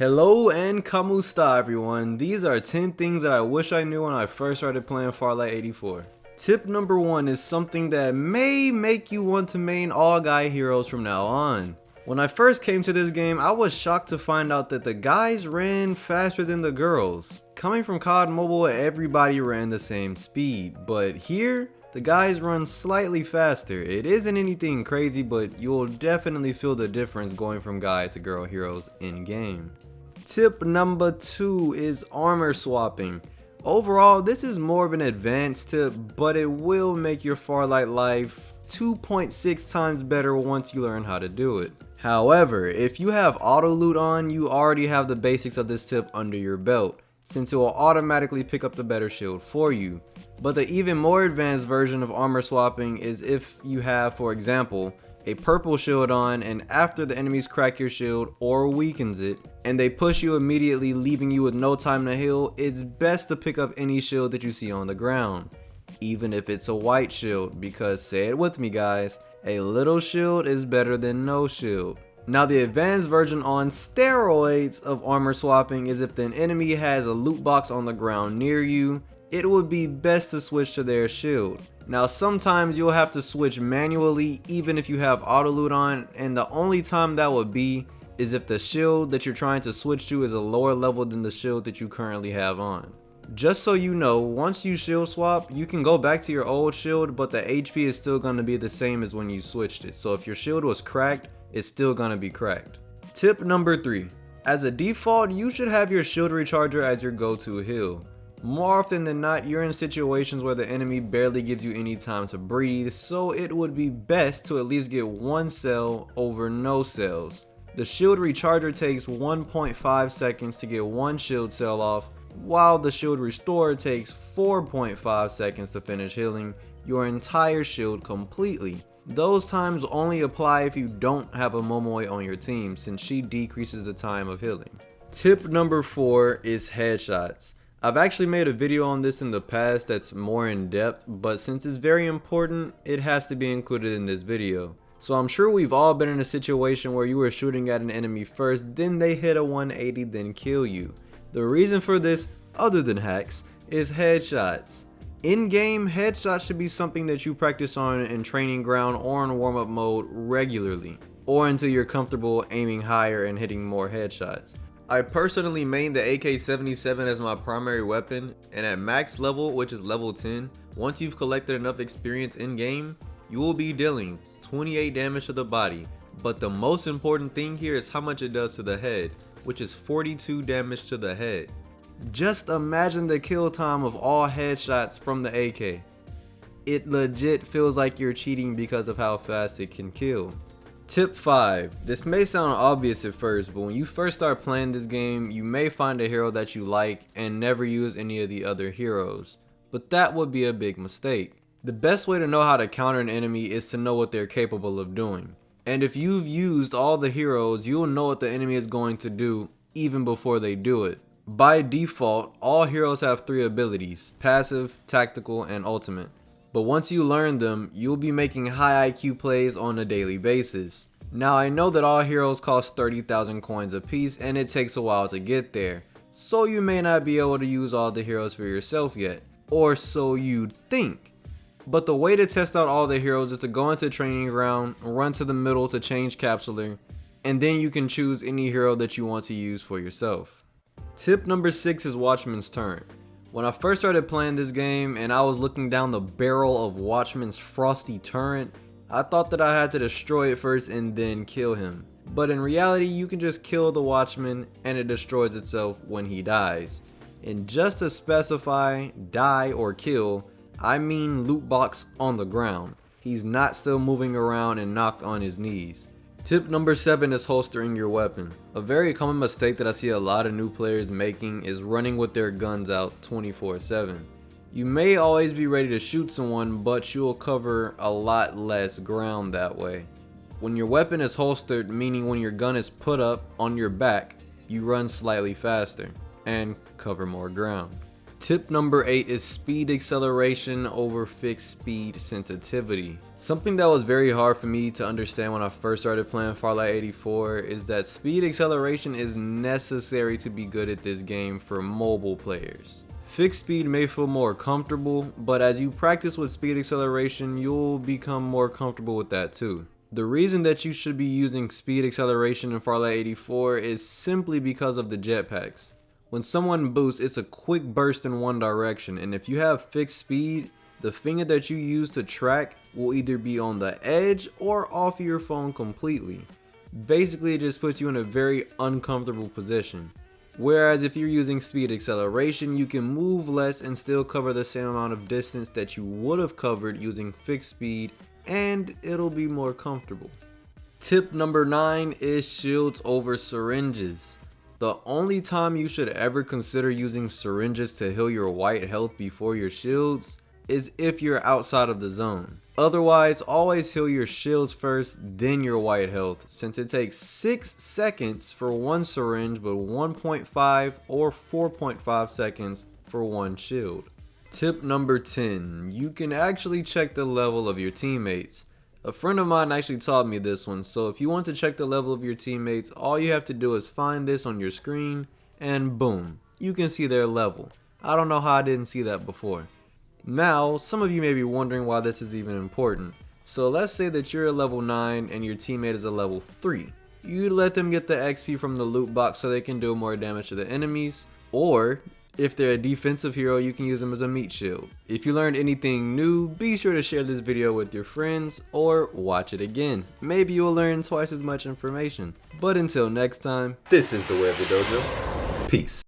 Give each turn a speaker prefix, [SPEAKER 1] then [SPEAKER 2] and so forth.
[SPEAKER 1] Hello and kamusta everyone. These are 10 things that I wish I knew when I first started playing Farlight 84. Tip number 1 is something that may make you want to main all guy heroes from now on. When I first came to this game, I was shocked to find out that the guys ran faster than the girls. Coming from COD Mobile, everybody ran the same speed, but here, the guys run slightly faster. It isn't anything crazy, but you'll definitely feel the difference going from guy to girl heroes in game. Tip number 2 is armor swapping. Overall, this is more of an advanced tip, but it will make your Farlight life 2.6 times better once you learn how to do it. However, if you have auto loot on, you already have the basics of this tip under your belt, since it will automatically pick up the better shield for you. But the even more advanced version of armor swapping is if you have, for example, a purple shield on, and after the enemies crack your shield or weakens it, and they push you immediately, leaving you with no time to heal, it's best to pick up any shield that you see on the ground, even if it's a white shield, because say it with me guys, a little shield is better than no shield. Now the advanced version on steroids of armor swapping is if an enemy has a loot box on the ground near you, it would be best to switch to their shield. Now sometimes you'll have to switch manually even if you have auto loot on, and the only time that would be is if the shield that you're trying to switch to is a lower level than the shield that you currently have on. Just so you know, once you shield swap, you can go back to your old shield, but the HP is still going to be the same as when you switched it. So if your shield was cracked, it's still going to be cracked. Tip number 3. As a default, you should have your shield recharger as your go-to heal. More often than not, you're in situations where the enemy barely gives you any time to breathe, so it would be best to at least get one cell over no cells. The shield recharger takes 1.5 seconds to get one shield cell off, while the shield restore takes 4.5 seconds to finish healing your entire shield completely. Those times only apply if you don't have a Momoe on your team, since she decreases the time of healing. Tip number 4 is headshots. I've actually made a video on this in the past that's more in depth, but since it's very important, it has to be included in this video. So I'm sure we've all been in a situation where you were shooting at an enemy first, then they hit a 180, then kill you. The reason for this, other than hacks, is headshots. In-game, headshots should be something that you practice on in training ground or in warm-up mode regularly, or until you're comfortable aiming higher and hitting more headshots. I personally main the AK-77 as my primary weapon, and at max level, which is level 10, once you've collected enough experience in game, you will be dealing 28 damage to the body, but the most important thing here is how much it does to the head, which is 42 damage to the head. Just imagine the kill time of all headshots from the AK. It legit feels like you're cheating because of how fast it can kill. Tip 5. This may sound obvious at first, but when you first start playing this game, you may find a hero that you like and never use any of the other heroes. But that would be a big mistake. The best way to know how to counter an enemy is to know what they're capable of doing. And if you've used all the heroes, you'll know what the enemy is going to do even before they do it. By default, all heroes have 3 abilities: passive, tactical, and ultimate. But once you learn them, you'll be making high IQ plays on a daily basis. Now I know that all heroes cost 30,000 coins a piece and it takes a while to get there, so you may not be able to use all the heroes for yourself yet, or so you'd think. But the way to test out all the heroes is to go into training ground, run to the middle to change capsular, and then you can choose any hero that you want to use for yourself. Tip number 6 is Watchmans Turrent. When I first started playing this game and I was looking down the barrel of Watchman's frosty turret, I thought that I had to destroy it first and then kill him. But in reality, you can just kill the Watchman and it destroys itself when he dies. And just to specify die or kill, I mean loot box on the ground. He's not still moving around and knocked on his knees. Tip number 7 is holstering your weapon. A very common mistake that I see a lot of new players making is running with their guns out 24/7. You may always be ready to shoot someone, but you'll cover a lot less ground that way. When your weapon is holstered, meaning when your gun is put up on your back, you run slightly faster and cover more ground. Tip number 8 is speed acceleration over fixed speed sensitivity. Something that was very hard for me to understand when I first started playing Farlight 84 is that speed acceleration is necessary to be good at this game for mobile players. Fixed speed may feel more comfortable, but as you practice with speed acceleration, you'll become more comfortable with that too. The reason that you should be using speed acceleration in Farlight 84 is simply because of the jetpacks. When someone boosts, it's a quick burst in one direction, and if you have fixed speed, the finger that you use to track will either be on the edge or off your phone completely. Basically, it just puts you in a very uncomfortable position. Whereas if you're using speed acceleration, you can move less and still cover the same amount of distance that you would have covered using fixed speed, and it'll be more comfortable. Tip number 9 is shields over syringes. The only time you should ever consider using syringes to heal your white health before your shields is if you're outside of the zone. Otherwise, always heal your shields first, then your white health, since it takes 6 seconds for one syringe but 1.5 or 4.5 seconds for one shield. Tip number 10, you can actually check the level of your teammates. A friend of mine actually taught me this one, so if you want to check the level of your teammates, all you have to do is find this on your screen and boom, you can see their level. I don't know how I didn't see that before. Now, some of you may be wondering why this is even important. So let's say that you're a level 9 and your teammate is a level 3. You let them get the XP from the loot box so they can do more damage to the enemies, or if they're a defensive hero, you can use them as a meat shield. If you learned anything new, be sure to share this video with your friends or watch it again. Maybe you'll learn twice as much information. But until next time, this is the way of the dojo. Peace.